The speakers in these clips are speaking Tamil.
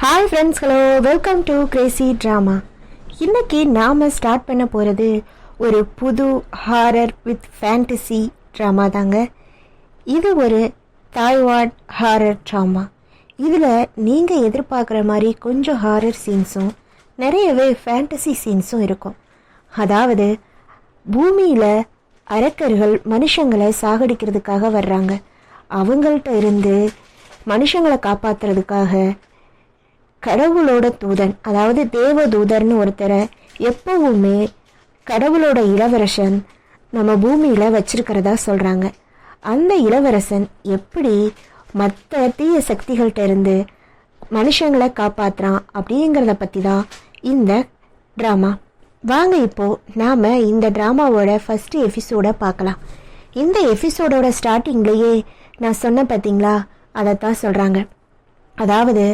Hi friends, hello, welcome to Crazy drama. இன்றைக்கி நாம் ஸ்டார்ட் பண்ண போகிறது ஒரு புது ஹாரர் வித் ஃபேண்டசி ட்ராமா தாங்க. இது ஒரு தாய்வான் ஹாரர் ட்ராமா. இதில் நீங்கள் எதிர்பார்க்குற மாதிரி கொஞ்சம் ஹாரர் சீன்ஸும் நிறையவே ஃபேண்டசி சீன்ஸும் இருக்கும். அதாவது பூமியில் அரக்கர்கள் மனுஷங்களை சாகடிக்கிறதுக்காக வர்றாங்க. அவங்கள்ட்ட இருந்து மனுஷங்களை காப்பாற்றுறதுக்காக கடவுளோட தூதன், அதாவது தேவதூதர்னு ஒருத்தரை எப்பவுமே கடவுளோட இளவரசன் நம்ம பூமியில் வச்சிருக்கிறதா சொல்கிறாங்க. அந்த இளவரசன் எப்படி மற்ற தீய சக்திகள்கிட்ட இருந்து மனுஷங்களை காப்பாற்றுறான் அப்படிங்கிறத பற்றி தான் இந்த ட்ராமா. வாங்க இப்போது நாம் இந்த ட்ராமாவோட ஃபஸ்ட்டு எபிசோடை பார்க்கலாம். இந்த எபிசோடோட ஸ்டார்டிங்லேயே நான் சொன்ன பார்த்தீங்களா, அதைத்தான் சொல்கிறாங்க. அதாவது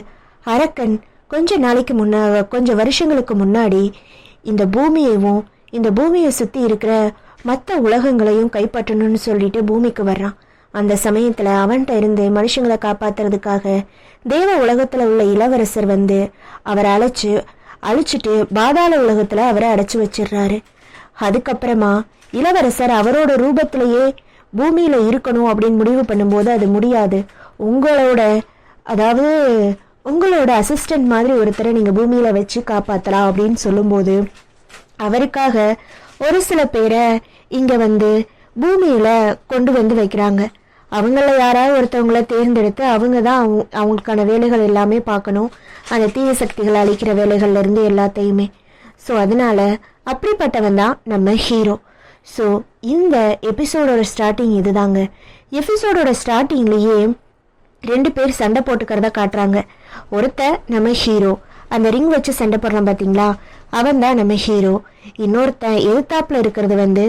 அரக்கன் கொஞ்சம் வருஷங்களுக்கு முன்னாடி இந்த பூமியையும் இந்த பூமியை சுற்றி இருக்கிற மற்ற உலகங்களையும் கைப்பற்றணும்னு சொல்லிட்டு பூமிக்கு வர்றான். அந்த சமயத்தில் அவன்கிட்ட இருந்து மனுஷங்களை காப்பாற்றுறதுக்காக தேவ உலகத்தில் உள்ள இளவரசர் வந்து அவரை அழிச்சிட்டு பாதாள உலகத்தில் அவரை அடைச்சி வச்சிடுறாரு. அதுக்கப்புறமா இளவரசர் அவரோட ரூபத்திலேயே பூமியில் இருக்கணும் அப்படின்னு முடிவு பண்ணும்போது அது முடியாது, உங்களோட அசிஸ்டன்ட் மாதிரி ஒருத்தரை நீங்கள் பூமியில் வச்சு காப்பாற்றலாம் அப்படின்னு சொல்லும்போது அவருக்காக ஒரு சில பேரை இங்கே வந்து பூமியில் கொண்டு வந்து வைக்கிறாங்க. அவங்கள யாராவது ஒருத்தவங்கள தேர்ந்தெடுத்து அவங்க தான் அவங்களுக்கான வேலைகள் எல்லாமே பார்க்கணும், அந்த தீய சக்திகளை அழிக்கிற வேலைகள்லேருந்து எல்லாத்தையுமே. ஸோ அதனால் அப்படிப்பட்டவன் தான் நம்ம ஹீரோ. ஸோ இந்த எபிசோடோட ஸ்டார்டிங் இதுதாங்க. எபிசோடோட ஸ்டார்டிங்லேயே 2 பேர் சண்டை போட்டுக்கிறத காட்டுறாங்க. ஒருத்தன் நம்ம ஹீரோ, அந்த ரிங் வச்சு சண்டை போடுறான் பார்த்தீங்களா, அவன் தான் நம்ம ஹீரோ. இன்னொருத்தன் எதிர்த்தாப்பில் இருக்கிறது வந்து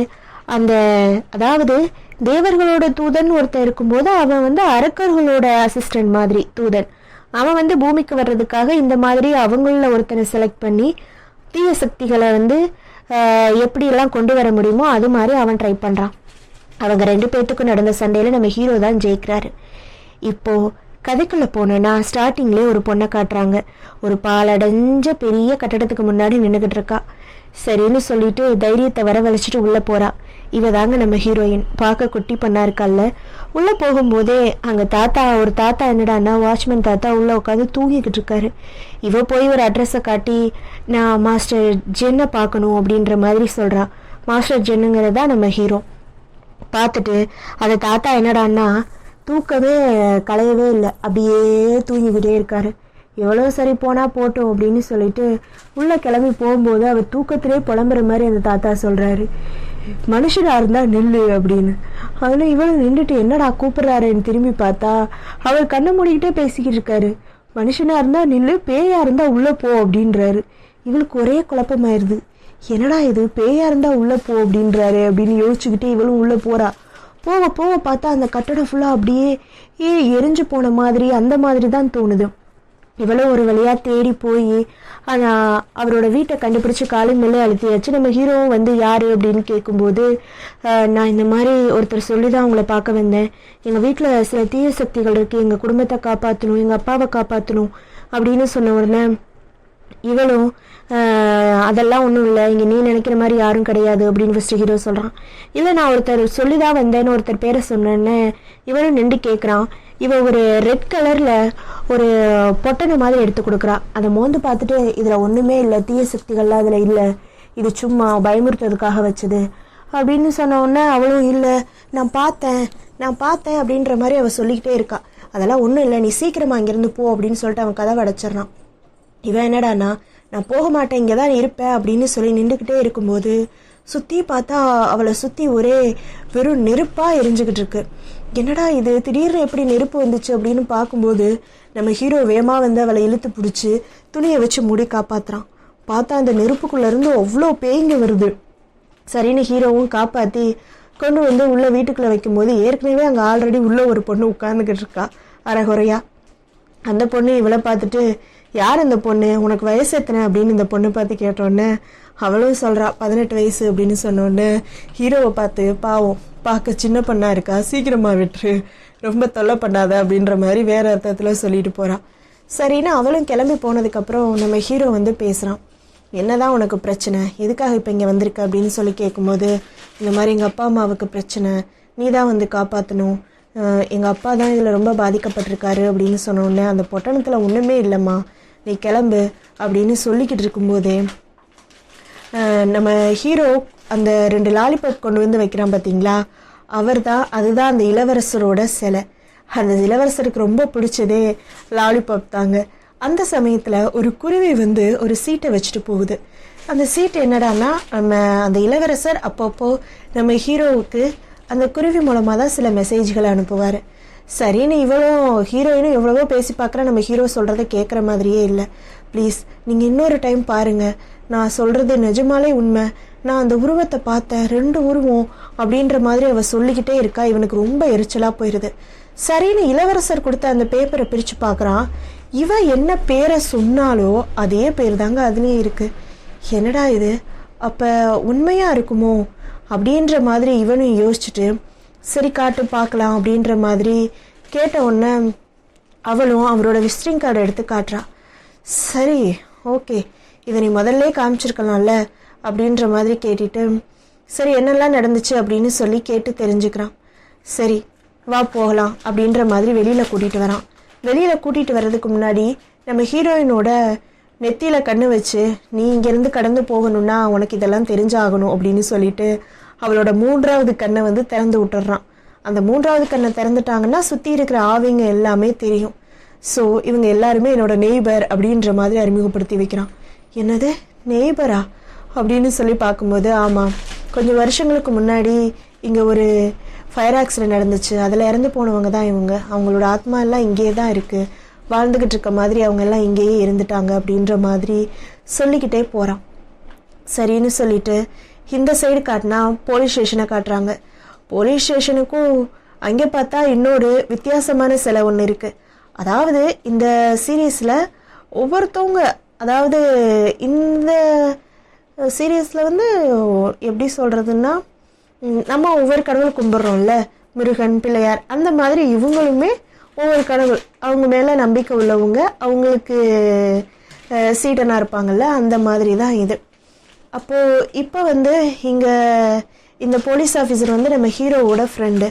அதாவது தேவர்களோட தூதன் ஒருத்தன் இருக்கும்போது அவன் வந்து அரக்கர்களோட அசிஸ்டன்ட் மாதிரி தூதன். அவன் வந்து பூமிக்கு வர்றதுக்காக இந்த மாதிரி அவங்கள ஒருத்தனை செலக்ட் பண்ணி தீய சக்திகளை வந்து எப்படியெல்லாம் கொண்டு வர முடியுமோ அது மாதிரி அவன் ட்ரை பண்ணுறான். அவங்க 2 பேர்த்துக்கும் நடந்த சண்டையில் நம்ம ஹீரோ தான் ஜெயிக்கிறாரு. இப்போது கதைக்குள்ளே போனோன்னா ஸ்டார்டிங்லேயே ஒரு பொண்ணை காட்டுறாங்க. ஒரு பாலடைஞ்ச பெரிய கட்டடத்துக்கு முன்னாடி நின்றுக்கிட்டு இருக்கா. சரின்னு சொல்லிட்டு தைரியத்தை வரவழைச்சிட்டு உள்ளே போகிறா. இவ தாங்க நம்ம ஹீரோயின். பார்க்க குட்டி பொண்ணா இருக்கால்ல. உள்ளே போகும்போதே அங்கே ஒரு தாத்தா என்னடான்னா வாட்ச்மேன் தாத்தா உள்ளே உட்காந்து தூங்கிக்கிட்டு இருக்காரு. இவ போய் ஒரு அட்ரஸை காட்டி நான் மாஸ்டர் ஜென்னை பார்க்கணும் அப்படின்ற மாதிரி சொல்கிறான். மாஸ்டர் ஜென்னுங்கிறதா நம்ம ஹீரோ. பார்த்துட்டு அந்த தாத்தா என்னடான்னா தூக்கமே களையவே இல்லை, அப்படியே தூங்கிக்கிட்டே இருக்காரு. எவ்வளோ சரி போனால் போட்டோம் அப்படின்னு சொல்லிட்டு உள்ளே கிளம்பி போகும்போது அவர் தூக்கத்திலே புலம்புற மாதிரி அந்த தாத்தா சொல்கிறாரு, மனுஷனாக இருந்தால் நில்லு அப்படின்னு. அதில் இவளும் நின்றுட்டு என்னடா கூப்பிட்றாருன்னு திரும்பி பார்த்தா அவர் கண்ணை மூடிக்கிட்டே பேசிக்கிட்டு இருக்காரு. மனுஷனாக இருந்தால் நில்லு, பேயா இருந்தால் உள்ளே போ அப்படின்றாரு. இவளுக்கு ஒரே குழப்பமாயிருது, என்னடா இது பேயா இருந்தால் உள்ளே போ அப்படின்றாரு அப்படின்னு யோசிச்சுக்கிட்டே இவளும் உள்ளே போகிறா. போக பார்த்தா அந்த கட்டடம் ஃபுல்லாக அப்படியே எரிஞ்சு போன மாதிரி அந்த மாதிரி தான் தோணுது. இவ்வளோ ஒரு வழியாக தேடி போய் அவரோட வீட்டை கண்டுபிடிச்சி காலின் மேலே அழுத்தியாச்சு. நம்ம ஹீரோவும் வந்து யார் அப்படின்னு கேட்கும்போது நான் இந்த மாதிரி ஒருத்தர் சொல்லி தான் அவங்கள பார்க்க வந்தேன், எங்கள் வீட்டில் சில தீய சக்திகள் இருக்குது, எங்கள் குடும்பத்தை காப்பாற்றணும், எங்கள் அப்பாவை காப்பாற்றணும் அப்படின்னு சொன்ன உடனே இவளும் அதெல்லாம் ஒன்றும் இல்லை, இங்கே நீ நினைக்கிற மாதிரி யாரும் கிடையாது அப்படின்னு ஃபஸ்ட்டு ஹீரோ சொல்கிறான். இல்லை நான் ஒருத்தர் சொல்லி தான் வந்தேன்னு ஒருத்தர் பேரை சொன்னேன்னு இவனும் நின்று கேட்குறான். இவன் ஒரு ரெட் கலரில் ஒரு பொட்டனை மாதிரி எடுத்து கொடுக்குறான். அதை மோந்து பார்த்துட்டு இதில் ஒன்றுமே இல்லை, தீய சக்திகள்லாம் அதில் இல்லை, இது சும்மா பயமுறுத்துறதுக்காக வச்சது அப்படின்னு சொன்ன உடனே அவளும் இல்லை நான் பார்த்தேன் அப்படின்ற மாதிரி அவள் சொல்லிக்கிட்டே இருக்கா. அதெல்லாம் ஒன்றும் இல்லை, நீ சீக்கிரமாக அங்கேருந்து போ அப்படின்னு சொல்லிட்டு அவன் கதவை அடைச்சிட்றான். இவன் என்னடானா நான் போக மாட்டேன், இங்கே தான் இருப்பேன் அப்படின்னு சொல்லி நின்றுக்கிட்டே இருக்கும்போது சுற்றி பார்த்தா அவளை சுற்றி ஒரே வெறும் நெருப்பாக எரிஞ்சுக்கிட்டு இருக்கு. என்னடா இது திடீர்னு எப்படி நெருப்பு வந்துச்சு அப்படின்னு பார்க்கும்போது நம்ம ஹீரோ வேகமாக வந்து அவளை இழுத்து பிடிச்சி துணியை வச்சு மூடி காப்பாற்றுறான். பார்த்தா அந்த நெருப்புக்குள்ளேருந்து அவ்வளோ பேய்ங்க வருது. சரின்னு ஹீரோவும் காப்பாற்றி கொண்டு வந்து உள்ள வீட்டுக்குள்ளே வைக்கும்போது ஏற்கனவே அங்கே ஆல்ரெடி உள்ள ஒரு பொண்ணு உட்காந்துக்கிட்டு இருக்கா அரைகுறையா. அந்த பொண்ணு இவளை பார்த்துட்டு யார் அந்த பொண்ணு, உனக்கு வயசு எத்தனை அப்படின்னு இந்த பொண்ணு பார்த்து கேட்டோடனே அவளும் சொல்கிறா 18 வயசு அப்படின்னு சொன்னோடனே ஹீரோவை பார்த்து பாவம் பார்க்க சின்ன பொண்ணாக இருக்கா, சீக்கிரமாக விட்டுரு, ரொம்ப தொல்லை பண்ணாத அப்படின்ற மாதிரி வேறு அர்த்தத்தில் சொல்லிட்டு போகிறான். சரின்னு அவளும் கிளம்பி போனதுக்கப்புறம் நம்ம ஹீரோ வந்து பேசுகிறான். என்னதான் உனக்கு பிரச்சனை, எதுக்காக இப்போ இங்கே வந்திருக்க அப்படின்னு சொல்லி கேட்கும்போது, இந்த மாதிரி எங்கள் அப்பா அம்மாவுக்கு பிரச்சனை, நீ தான் வந்து காப்பாற்றணும், எங்கள் அப்பா தான் இதில் ரொம்ப பாதிக்கப்பட்டிருக்காரு அப்படின்னு சொன்னோடனே, அந்த பொட்டணத்தில் ஒன்றுமே இல்லைம்மா, நீ கிளம்பு அப்படின்னு சொல்லிக்கிட்டு இருக்கும்போதே நம்ம ஹீரோ அந்த 2 லாலிபாப் கொண்டு வந்து வைக்கிறான் பார்த்தீங்களா, அதுதான் அந்த இளவரசரோட சிலை. அந்த இளவரசருக்கு ரொம்ப பிடிச்சதே லாலிபாப் தாங்க. அந்த சமயத்தில் ஒரு குருவி வந்து ஒரு சீட்டை வச்சுட்டு போகுது. அந்த சீட்டு என்னடான்னா, நம்ம அந்த இளவரசர் அப்பப்போ நம்ம ஹீரோவுக்கு அந்த குருவி மூலமாக தான் சில மெசேஜ்களை அனுப்புவார். சரின்னு ஹீரோயினும் எவ்வளவோ பேசி பார்க்குற, நம்ம ஹீரோ சொல்கிறத கேட்குற மாதிரியே இல்லை. ப்ளீஸ் நீங்கள் இன்னொரு டைம் பாருங்கள், நான் சொல்கிறது நிஜமாலே உண்மை, நான் அந்த உருவத்தை பார்த்தேன், 2 உருவம் அப்படின்ற மாதிரி அவள் சொல்லிக்கிட்டே இருக்கா. இவனுக்கு ரொம்ப எரிச்சலாக போயிடுது. சரின்னு இளவரசர் கொடுத்த அந்த பேப்பரை பிரித்து பார்க்குறான். இவ என்ன பேரை சொன்னாலோ அதே பேர் தாங்க அதுலேயே இருக்குது. என்னடா இது, அப்போ உண்மையாக இருக்குமோ அப்படின்ற மாதிரி இவனும் யோசிச்சுட்டு, சரி காட்டு பார்க்கலாம் அப்படின்ற மாதிரி கேட்ட உடனே அவளும் அவரோட விசிட்டிங் கார்டை எடுத்து காட்டுறா. சரி ஓகே, இதை நீ முதல்ல காமிச்சிருக்கலாம்ல அப்படின்ற மாதிரி கேட்டுட்டு, சரி என்னெல்லாம் நடந்துச்சு அப்படின்னு சொல்லி கேட்டு தெரிஞ்சுக்கிறான். சரி வா போகலாம் அப்படின்ற மாதிரி வெளியில் கூட்டிகிட்டு வரான். வெளியில் கூட்டிகிட்டு வர்றதுக்கு முன்னாடி நம்ம ஹீரோயினோட நெத்தியில் கண்ணு வச்சு, நீ இங்கேருந்து கடந்து போகணும்னா உனக்கு இதெல்லாம் தெரிஞ்சாகணும் அப்படின்னு சொல்லிட்டு அவளோட 3வது கண்ணை வந்து திறந்து விட்டுறான். அந்த 3வது கண்ணை திறந்துட்டாங்கன்னா சுற்றி இருக்கிற ஆவிங்க எல்லாமே தெரியும். ஸோ இவங்க எல்லாருமே என்னோட நெய்பர் அப்படின்ற மாதிரி அறிமுகப்படுத்தி வைக்கிறான். என்னது நெய்பரா அப்படின்னு சொல்லி பார்க்கும்போது, ஆமாம், கொஞ்சம் வருஷங்களுக்கு முன்னாடி இங்கே ஒரு ஃபயர் ஆக்சிடென்ட் நடந்துச்சு, அதில் இறந்து போனவங்க தான் இவங்க, அவங்களோட ஆத்மா எல்லாம் இங்கேயே தான் இருக்குது, வாழ்ந்துக்கிட்டு இருக்க மாதிரி அவங்க எல்லாம் இங்கேயே இருந்துட்டாங்க அப்படின்ற மாதிரி சொல்லிக்கிட்டே போகிறான். சரின்னு சொல்லிட்டு இந்த சைடு காட்டினா போலீஸ் ஸ்டேஷனை காட்டுறாங்க. போலீஸ் ஸ்டேஷனுக்கும் அங்கே பார்த்தா இன்னொரு வித்தியாசமான சிலை ஒன்று இருக்குது. அதாவது இந்த சீரீஸில் ஒவ்வொருத்தவங்க, அதாவது இந்த சீரீஸில் வந்து எப்படி சொல்கிறதுன்னா, நம்ம ஒவ்வொரு கடவுள் கும்பிட்றோம்ல, முருகன், பிள்ளையார், அந்த மாதிரி இவங்களுமே ஒவ்வொரு கடவுள், அவங்க மேலே நம்பிக்கை உள்ளவங்க, அவங்களுக்கு சீடனாக இருப்பாங்கள்ல, அந்த மாதிரி தான் இது. அப்போது இப்போ வந்து இங்கே இந்த போலீஸ் ஆஃபீஸர் வந்து நம்ம ஹீரோவோட ஃப்ரெண்டு.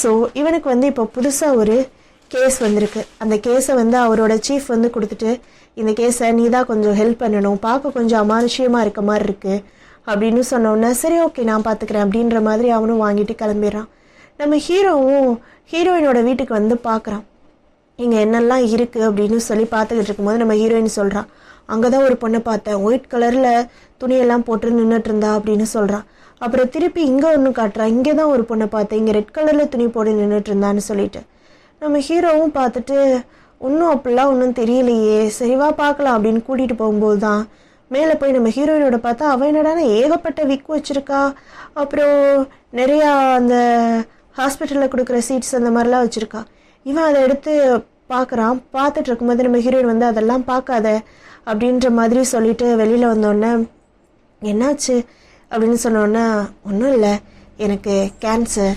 ஸோ இவனுக்கு வந்து இப்போ புதுசாக ஒரு கேஸ் வந்திருக்கு. அந்த கேஸை வந்து அவரோட சீஃப் வந்து கொடுத்துட்டு, இந்த கேஸை நீ தான் கொஞ்சம் ஹெல்ப் பண்ணணும், பார்க்க கொஞ்சம் அமானுஷ்யமாக இருக்க மாதிரி இருக்குது அப்படின்னு சொன்னோன்னே, சரி ஓகே நான் பார்த்துக்கிறேன் அப்படின்ற மாதிரி அவனும் வாங்கிட்டு கிளம்பிடுறான். நம்ம ஹீரோயினோட வீட்டுக்கு வந்து பார்க்குறான். இங்கே என்னெல்லாம் இருக்குது அப்படின்னு சொல்லி பார்த்துக்கிட்டு இருக்கும்போது நம்ம ஹீரோயின் சொல்கிறான், அங்கே தான் ஒரு பொண்ணை பார்த்தேன், ஒயிட் கலரில் துணியெல்லாம் போட்டு நின்றுட்டு இருந்தா அப்படின்னு சொல்கிறான். அப்புறம் திருப்பி இங்கே ஒன்று காட்டுறான், இங்கே தான் ஒரு பொண்ணை பார்த்தேன், இங்கே ரெட் கலரில் துணி போட்டு நின்றுட்டு இருந்தான்னு சொல்லிட்டு நம்ம ஹீரோவும் பார்த்துட்டு, ஒன்றும் அப்படிலாம் ஒன்றும் தெரியலையே, சரிவா பார்க்கலாம் அப்படின்னு கூட்டிகிட்டு போகும்போது தான் மேலே போய் நம்ம ஹீரோயினோட பார்த்தா, அவன் என்னடான ஏகப்பட்ட விக்கு வச்சுருக்கா, அப்புறம் நிறையா அந்த ஹாஸ்பிட்டலில் கொடுக்குற சீட்ஸ் அந்த மாதிரிலாம் வச்சுருக்கா. இவன் அதை எடுத்து பார்க்குறான். பார்த்துட்டு இருக்கும்போது நம்ம ஹீரோயின் வந்து அதெல்லாம் பார்க்காத அப்படின்ற மாதிரி சொல்லிட்டு வெளியில் வந்தோடனே, என்னாச்சு அப்படின்னு சொன்னோடனே, ஒன்றும் இல்லை, எனக்கு கேன்சர்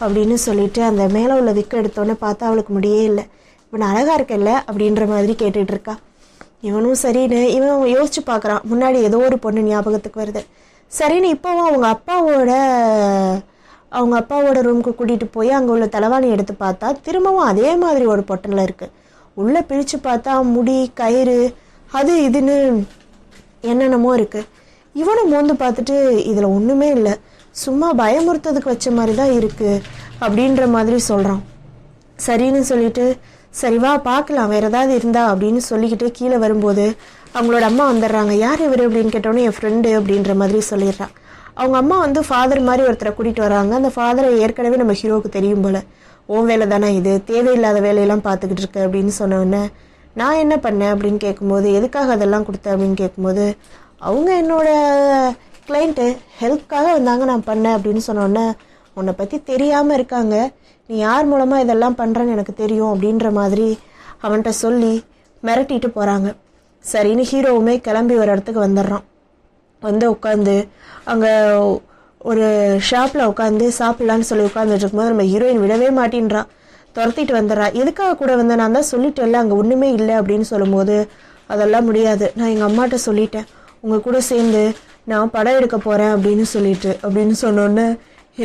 அப்படின்னு சொல்லிட்டு அந்த மேலே உள்ள விக்கு எடுத்தோடனே பார்த்தா அவளுக்கு முடியே இல்லை. இவன் அழகாக இருக்கல்ல அப்படின்ற மாதிரி கேட்டுட்டு இருக்கா. இவனும் சரின்னு இவன் யோசிச்சு பார்க்குறான். முன்னாடி ஏதோ ஒரு பொண்ணு ஞாபகத்துக்கு வருது. சரின்னு இப்போவும் அவங்க அப்பாவோட ரூமுக்கு கூட்டிகிட்டு போய் அங்கே உள்ள தலைவாணி எடுத்து பார்த்தா திரும்பவும் அதே மாதிரி ஒரு பொட்டனில் இருக்குது. உள்ளே பிரித்து பார்த்தா முடி, கயிறு, அது இதுன்னு என்னென்னமோ இருக்குது. இவனை மோந்து பார்த்துட்டு இதில் ஒன்றுமே இல்லை, சும்மா பயமுறுத்ததுக்கு வச்ச மாதிரி தான் இருக்குது அப்படின்ற மாதிரி சொல்கிறான். சரின்னு சொல்லிட்டு, சரிவா பார்க்கலாம் வேறு ஏதாவது இருந்தா அப்படின்னு சொல்லிக்கிட்டு கீழே வரும்போது அவங்களோட அம்மா வந்துடுறாங்க. யார் இவர் அப்படின்னு கேட்டோன்னே, என் ஃப்ரெண்டு அப்படின்ற மாதிரி சொல்லிடுறான். அவங்க அம்மா வந்து ஃபாதர் மாதிரி ஒருத்தரை கூட்டிகிட்டு வராங்க. அந்த ஃபாதரை ஏற்கனவே நம்ம ஹீரோவுக்கு தெரியும் போல். ஓன் வேலை தானே இது, தேவையில்லாத வேலையெல்லாம் பார்த்துக்கிட்டு இருக்க அப்படின்னு சொன்னோடனே, நான் என்ன பண்ணேன் அப்படின்னு கேட்கும்போது, எதுக்காக அதெல்லாம் கொடுத்தேன் அப்படின்னு கேட்கும்போது, அவங்க என்னோட கிளைண்ட்டு, ஹெல்ப்காக வந்தாங்க, நான் பண்ணேன் அப்படின்னு சொன்னோடனே, உன்னை பற்றி தெரியாமல் இருக்காங்க, நீ யார் மூலமாக இதெல்லாம் பண்ணுறேன்னு எனக்கு தெரியும் அப்படின்ற மாதிரி அவன்கிட்ட சொல்லி மிரட்டிட்டு போகிறாங்க. சரின்னு ஹீரோவுமே கிளம்பி ஒரு இடத்துக்கு வந்துடுறான். வந்து உட்காந்து அங்கே ஒரு ஷாப்பில் உட்காந்து சாப்பிட்லான்னு சொல்லி உட்காந்துட்டு இருக்கும்போது நம்ம ஹீரோயின் விடவே மாட்டேன்றான். துரத்திட்டு வந்துடுறா. எதுக்காக கூட வந்தேன், நான் தான் சொல்லிட்டேன்ல அங்கே ஒன்றுமே இல்லை அப்படின்னு சொல்லும்போது, அதெல்லாம் முடியாது, நான் எங்கள் அம்மாட்ட சொல்லிட்டேன் உங்கள் கூட சேர்ந்து நான் படம் எடுக்க போகிறேன் அப்படின்னு சொன்னோன்னே,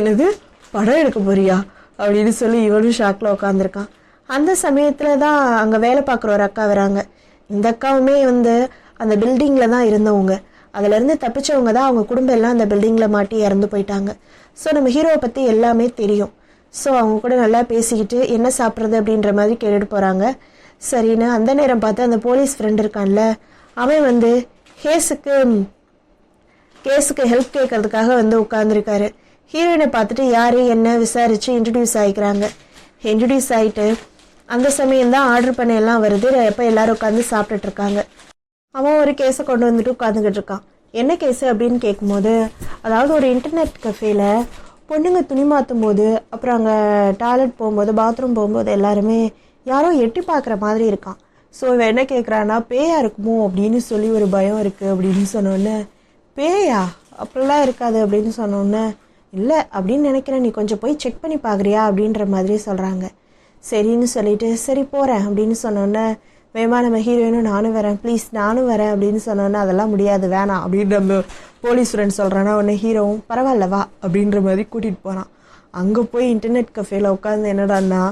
எனது படம் எடுக்க போறியா அப்படின்னு சொல்லி இவனும் ஷாக்கில் உட்காந்துருக்கான். அந்த சமயத்தில் தான் அங்கே வேலை பார்க்குற ஒரு அக்கா வராங்க. இந்த அக்காவுமே வந்து அந்த பில்டிங்கில் தான் இருந்தவங்க. அதுலேருந்து தப்பிச்சவங்க தான். அவங்க குடும்பம் எல்லாம் அந்த பில்டிங்கில் மாட்டி இறந்து போயிட்டாங்க. ஸோ நம்ம ஹீரோவை பற்றி எல்லாமே தெரியும். ஸோ அவங்க கூட நல்லா பேசிக்கிட்டு என்ன சாப்பிட்றது அப்படின்ற மாதிரி கேட்டுட்டு போகிறாங்க. சரின்னு அந்த நேரம் பார்த்து அந்த போலீஸ் ஃப்ரெண்ட் இருக்கான்ல, அவன் வந்து கேஸுக்கு ஹெல்ப் கேட்கறதுக்காக வந்து உட்காந்துருக்காரு. ஹீரோயினை பார்த்துட்டு யார் என்ன விசாரித்து இன்ட்ரடியூஸ் ஆகிக்கிறாங்க. இன்ட்ரடியூஸ் ஆகிட்டு அந்த சமயம் தான் ஆர்டர் பண்ண எல்லாம் வருது. எப்போ எல்லோரும் உட்காந்து சாப்பிட்டுட்ருக்காங்க. அவன் ஒரு கேஸை கொண்டு வந்துட்டு உட்காந்துக்கிட்டு இருக்கான். என்ன கேஸு அப்படின்னு கேட்கும்போது, அதாவது ஒரு இன்டர்நெட் கஃபேல பொண்ணுங்க துணி மாற்றும் போது, அப்புறம் அங்கே டாய்லெட் போகும்போது, பாத்ரூம் போகும்போது எல்லாருமே யாரோ எட்டி பார்க்குற மாதிரி இருக்கான். ஸோ இவன் என்ன கேட்குறான்னா, பேயா இருக்குமோ அப்படின்னு சொல்லி ஒரு பயம் இருக்குது அப்படின்னு சொன்னோன்னே, பேயா அப்படிலாம் இருக்காது அப்படின்னு சொன்னோன்னே, இல்லை அப்படின்னு நினைக்கிறேன், நீ கொஞ்சம் போய் செக் பண்ணி பார்க்குறியா அப்படின்ற மாதிரி சொல்கிறாங்க. சரின்னு சொல்லிட்டு சரி போகிறேன் அப்படின்னு சொன்னோன்னே, வேமா நம்ம ஹீரோயினும் நானும் வரேன் ப்ளீஸ் நானும் வரேன் அப்படின்னு சொன்னோன்னே, அதெல்லாம் முடியாது வேணாம் அப்படின்னு நம்ம போலீஸ் ஃப்ரெண்ட் சொல்கிறான்னா, உடனே ஹீரோவும் பரவாயில்ல வா அப்படின்ற மாதிரி கூட்டிகிட்டு போகிறான். அங்கே போய் இன்டர்நெட் கஃபேல உட்காந்து என்னடான்னா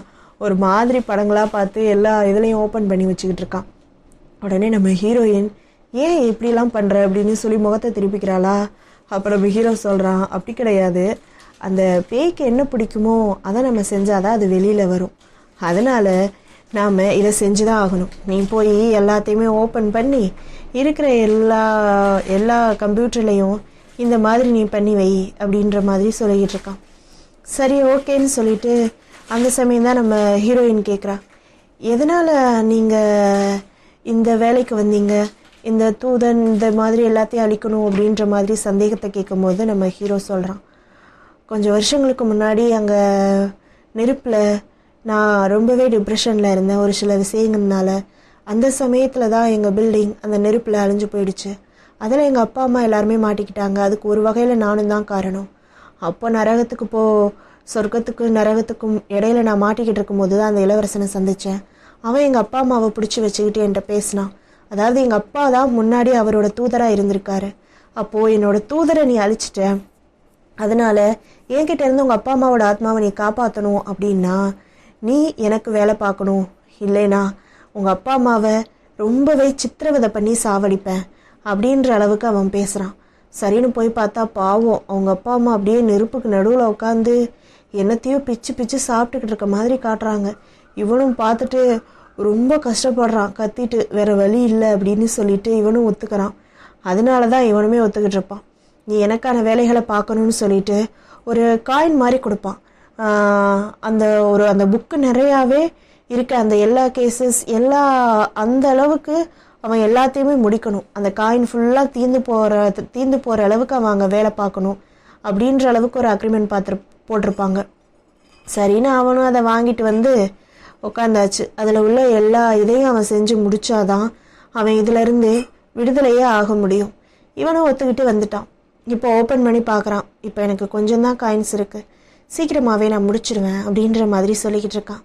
ஒரு மாதிரி படங்களாக பார்த்து எல்லா இதுலேயும் ஓப்பன் பண்ணி வச்சுக்கிட்டு இருக்கான். உடனே நம்ம ஹீரோயின் ஏன் இப்படிலாம் பண்ணுற அப்படின்னு சொல்லி முகத்தை திருப்பிக்கிறாளா. அப்புறம் நம்ம ஹீரோ சொல்கிறான், அப்படி கிடையாது, அந்த பேய்க்கு என்ன பிடிக்குமோ அதை நம்ம செஞ்சாதான் அது வெளியில் வரும், அதனால் நாம் இதை செஞ்சு தான் ஆகணும். நீ போய் எல்லாத்தையுமே ஓப்பன் பண்ணி இருக்கிற எல்லா கம்ப்யூட்டர்லேயும் இந்த மாதிரி நீ பண்ணி வை அப்படின்ற மாதிரி சொல்லிக்கிட்டு இருக்கான். சரி ஓகேன்னு சொல்லிட்டு அந்த சமயம் தான் நம்ம ஹீரோயின் கேட்குறா, எதனால் நீங்கள் இந்த வேலைக்கு வந்தீங்க, இந்த தூதன் இந்த மாதிரி எல்லாத்தையும் அழிக்கணும் அப்படின்ற மாதிரி சந்தேகத்தை கேட்கும்போது நம்ம ஹீரோ சொல்கிறான், கொஞ்சம் வருஷங்களுக்கு முன்னாடி அங்கே நெருப்பில் நான் ரொம்பவே டிப்ரெஷனில் இருந்தேன் ஒரு சில விஷயங்கள்னால. அந்த சமயத்தில் தான் எங்கள் பில்டிங் அந்த நெருப்பில் அழிஞ்சு போயிடுச்சு. அதில் எங்கள் அப்பா அம்மா எல்லாருமே மாட்டிக்கிட்டாங்க. அதுக்கு ஒரு வகையில் நானும் தான் காரணம். அப்போ சொர்க்கத்துக்கும் நரகத்துக்கும் இடையில நான் மாட்டிக்கிட்டு இருக்கும்போது தான் அந்த இளவரசனை சந்தித்தேன். அவன் எங்கள் அப்பா அம்மாவை பிடிச்சி வச்சுக்கிட்டு என்கிட்ட பேசினான். அதாவது எங்கள் அப்பா தான் முன்னாடி அவரோட தூதராக இருந்திருக்காரு. அப்போது என்னோட தூதரை நீ அழிச்சிட்ட, அதனால் என்கிட்ட இருந்து உங்கள் அப்பா அம்மாவோட ஆத்மாவை நீ காப்பாற்றணும் அப்படின்னா நீ எனக்கு வேலை பார்க்கணும், இல்லைனா உங்கள் அப்பா அம்மாவை ரொம்பவே சித்திரவதை பண்ணி சாவடிப்பேன் அப்படின்ற அளவுக்கு அவன் பேசுகிறான். சரின்னு போய் பார்த்தா பாவம் அவங்க அப்பா அம்மா அப்படியே நெருப்புக்கு நடுவில் உட்காந்து என்னத்தையும் பிச்சு பிச்சு சாப்பிட்டுக்கிட்டு இருக்க மாதிரி காட்டுறாங்க. இவனும் பார்த்துட்டு ரொம்ப கஷ்டப்படுறான், கத்திட்டு வேறு வழி இல்லை அப்படின்னு சொல்லிட்டு இவனும் ஒத்துக்கிறான். அதனால தான் இவனுமே ஒத்துக்கிட்டு இருப்பான். நீ எனக்கான வேலைகளை பார்க்கணுன்னு சொல்லிட்டு ஒரு காயின் மாதிரி கொடுப்பான். அந்த புக்கு நிறையாவே இருக்க அந்த எல்லா கேசஸ் அந்த அளவுக்கு அவன் எல்லாத்தையுமே முடிக்கணும். அந்த காயின் ஃபுல்லாக தீர்ந்து போகிற அளவுக்கு அவன் அங்கே வேலை பார்க்கணும் அப்படின்ற அளவுக்கு ஒரு அக்ரிமெண்ட் போட்டிருப்பாங்க. சரின்னு அவனும் அதை வாங்கிட்டு வந்து உட்காந்தாச்சு. அதில் உள்ள எல்லா இதையும் அவன் செஞ்சு முடித்தாதான் அவன் இதிலேருந்து விடுதலையே ஆக முடியும். இவனும் ஒத்துக்கிட்டு வந்துட்டான். இப்போ ஓப்பன் பண்ணி பார்க்குறான். இப்போ எனக்கு கொஞ்சம்தான் காயின்ஸ் இருக்குது, சீக்கிரமாகவே நான் முடிச்சிடுவேன் அப்படின்ற மாதிரி சொல்லிக்கிட்டு இருக்கான்.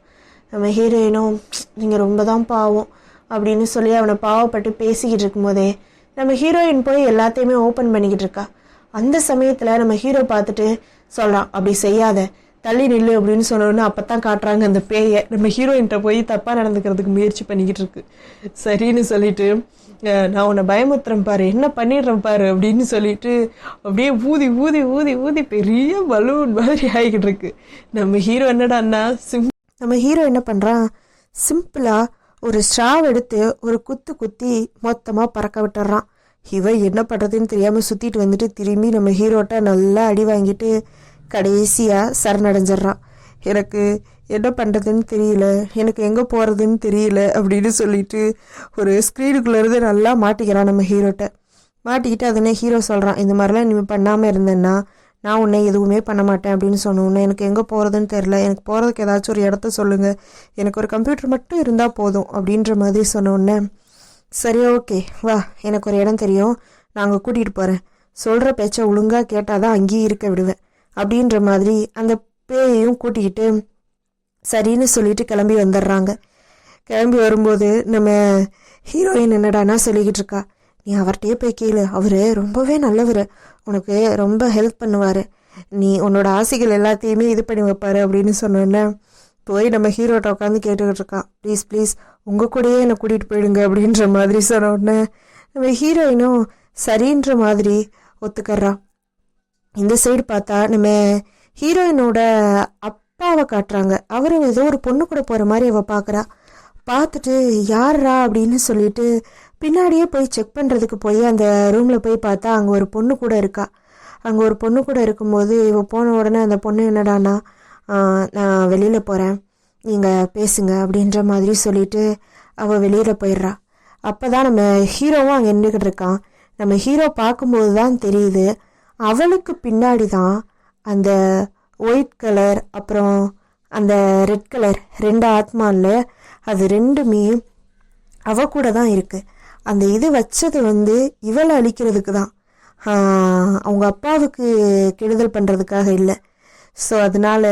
நம்ம ஹீரோயினும் நீங்கள் ரொம்ப தான் பாவம் அப்படின்னு சொல்லி அவனை பாவப்பட்டு பேசிக்கிட்டு இருக்கும்போதே நம்ம ஹீரோயின் போய் எல்லாத்தையுமே ஓப்பன் பண்ணிக்கிட்டு இருக்கா. அந்த சமயத்தில் நம்ம ஹீரோ பார்த்துட்டு சொல்கிறான், அப்படி செய்யாத, தள்ளி நில்லு அப்படின்னு சொன்னோன்னு அப்போ தான் காட்டுறாங்க அந்த பேயை நம்ம ஹீரோயின்கிட்ட போய் தப்பாக நடந்துக்கிறதுக்கு முயற்சி பண்ணிக்கிட்டு இருக்கு. சரின்னு சொல்லிட்டு நான் உன்னை பயமுத்துறேன் பாரு, என்ன பண்ணிடுறேன் பாரு அப்படின்னு சொல்லிட்டு அப்படியே ஊதி ஊதி ஊதி ஊதி பெரிய பலூன் மாதிரி ஆகிக்கிட்டு இருக்கு. நம்ம ஹீரோ என்ன பண்ணுறான், சிம்பிளாக ஒரு ஸ்ட்ராவ் எடுத்து ஒரு குத்தி மொத்தமாக பறக்க விட்டுறான். இவன் என்ன பண்ணுறதுன்னு தெரியாமல் சுற்றிட்டு வந்துட்டு திரும்பி நம்ம ஹீரோட்ட நல்லா அடி வாங்கிட்டு கடைசியாக சரணடைஞ்சிட்றான். எனக்கு என்ன பண்ணுறதுன்னு தெரியல, எனக்கு எங்கே போகிறதுன்னு தெரியல அப்படின்னு சொல்லிட்டு ஒரு ஸ்க்ரீனுக்குள்ளேருந்து நல்லா மாட்டிக்கிறான் நம்ம ஹீரோட்ட. மாட்டிக்கிட்டு அதுனே ஹீரோ சொல்கிறான், இந்த மாதிரிலாம் நீ பண்ணாமல் இருந்தேன்னா நான் உன்னை எதுவுமே பண்ண மாட்டேன் அப்படின்னு சொன்னோன்னே, எனக்கு எங்கே போகிறதுன்னு தெரில, எனக்கு போகிறதுக்கு ஏதாச்சும் ஒரு இடத்த சொல்லுங்கள், எனக்கு ஒரு கம்ப்யூட்டர் மட்டும் இருந்தால் போதும் அப்படின்ற மாதிரி சொன்னோன்னே, சரி ஓகே வா, எனக்கு ஒரு இடம் தெரியும், நான் அங்கே கூட்டிகிட்டு போகிறேன், சொல்கிற பேச்சை ஒழுங்காக கேட்டால் தான் அங்கேயே இருக்க விடுவேன் அப்படின்ற மாதிரி அந்த பேயையும் கூட்டிக்கிட்டு சரின்னு சொல்லிட்டு கிளம்பி வந்துடுறாங்க. கிளம்பி வரும்போது நம்ம ஹீரோயின் என்னடானா சொல்லிக்கிட்டு இருக்கா, நீ அவர்கிட்டயே போய் கேளு, அவர் ரொம்பவே நல்லவர், உனக்கு ரொம்ப ஹெல்ப் பண்ணுவார், நீ உன்னோட ஆசைகள் எல்லாத்தையுமே இது பண்ணி வைப்பார் அப்படின்னு சொன்னோன்னே போய் நம்ம ஹீரோட்ட உட்காந்து கேட்டுக்கிட்டு இருக்கான். ப்ளீஸ் ப்ளீஸ் உங்கள் கூடயே என்னை கூட்டிகிட்டு போயிடுங்க அப்படின்ற மாதிரி சொன்ன உடனே நம்ம ஹீரோயினும் சரின்ற மாதிரி ஒத்துக்கறான். இந்த சைடு பார்த்தா நம்ம ஹீரோயினோட அப்பாவை காட்டுறாங்க. அவர் ஏதோ ஒரு பொண்ணு கூட போகிற மாதிரி அவள் பார்க்குறா. பார்த்துட்டு யாரா அப்படின்னு சொல்லிட்டு பின்னாடியே போய் செக் பண்ணுறதுக்கு போய் அந்த ரூமில் போய் பார்த்தா அங்கே ஒரு பொண்ணு கூட இருக்கா. அங்கே ஒரு பொண்ணு கூட இருக்கும்போது இவள் போன உடனே அந்த பொண்ணு என்னடானா, நான் வெளியில் போகிறேன், நீங்கள் பேசுங்க அப்படின்ற மாதிரி சொல்லிட்டு அவள் வெளியில் போயிடுறா. அப்போ தான் நம்ம ஹீரோவும் அங்கே நின்றுக்கிட்டு இருக்கான். நம்ம ஹீரோ பார்க்கும்போது தான் தெரியுது அவளுக்கு பின்னாடி தான் அந்த ஒயிட் கலர் அப்புறம் அந்த ரெட் கலர் 2 ஆத்மாவில் அது ரெண்டுமே அவ கூட தான் இருக்குது. அந்த இது வச்சது இவளை அழிக்கிறதுக்கு தான், அவங்க அப்பாவுக்கு கெடுதல் பண்ணுறதுக்காக இல்லை. ஸோ அதனால்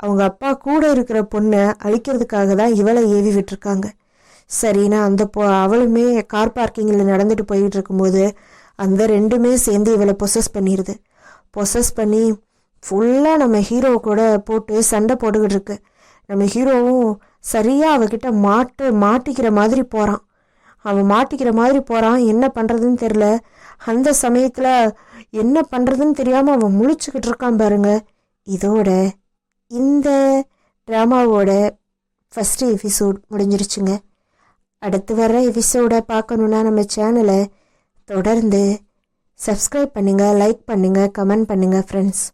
அவங்க அப்பா கூட இருக்கிற பொண்ணை அழிக்கிறதுக்காக தான் இவளை ஏவி விட்டுருக்காங்க. சரினா அந்த அவளுமே கார் பார்க்கிங்கில் நடந்துட்டு போயிட்டு இருக்கும்போது அந்த ரெண்டுமே சேர்ந்து இவளை பொசஸ் பண்ணிடுது. பொசஸ் பண்ணி ஃபுல்லாக நம்ம ஹீரோ கூட போட்டு சண்டை போட்டுக்கிட்டு இருக்கு. நம்ம ஹீரோவும் சரியாக அவகிட்ட மாட்டிக்கிற மாதிரி போகிறான். அவன் மாட்டிக்கிற மாதிரி போகிறான். என்ன பண்ணுறதுன்னு தெரில. அந்த சமயத்தில் என்ன பண்ணுறதுன்னு தெரியாமல் அவன் முழிச்சுக்கிட்டு இருக்கான் பாருங்க. இதோட இந்த ட்ராமாவோட ஃபஸ்ட்டு எபிசோட் முடிஞ்சிருச்சுங்க. அடுத்து வர எபிசோடை பார்க்கணுன்னா நம்ம சேனலை தொடர்ந்து சப்ஸ்கிரைப் பண்ணுங்கள், லைக் பண்ணுங்கள், கமெண்ட் பண்ணுங்கள் ஃப்ரெண்ட்ஸ்.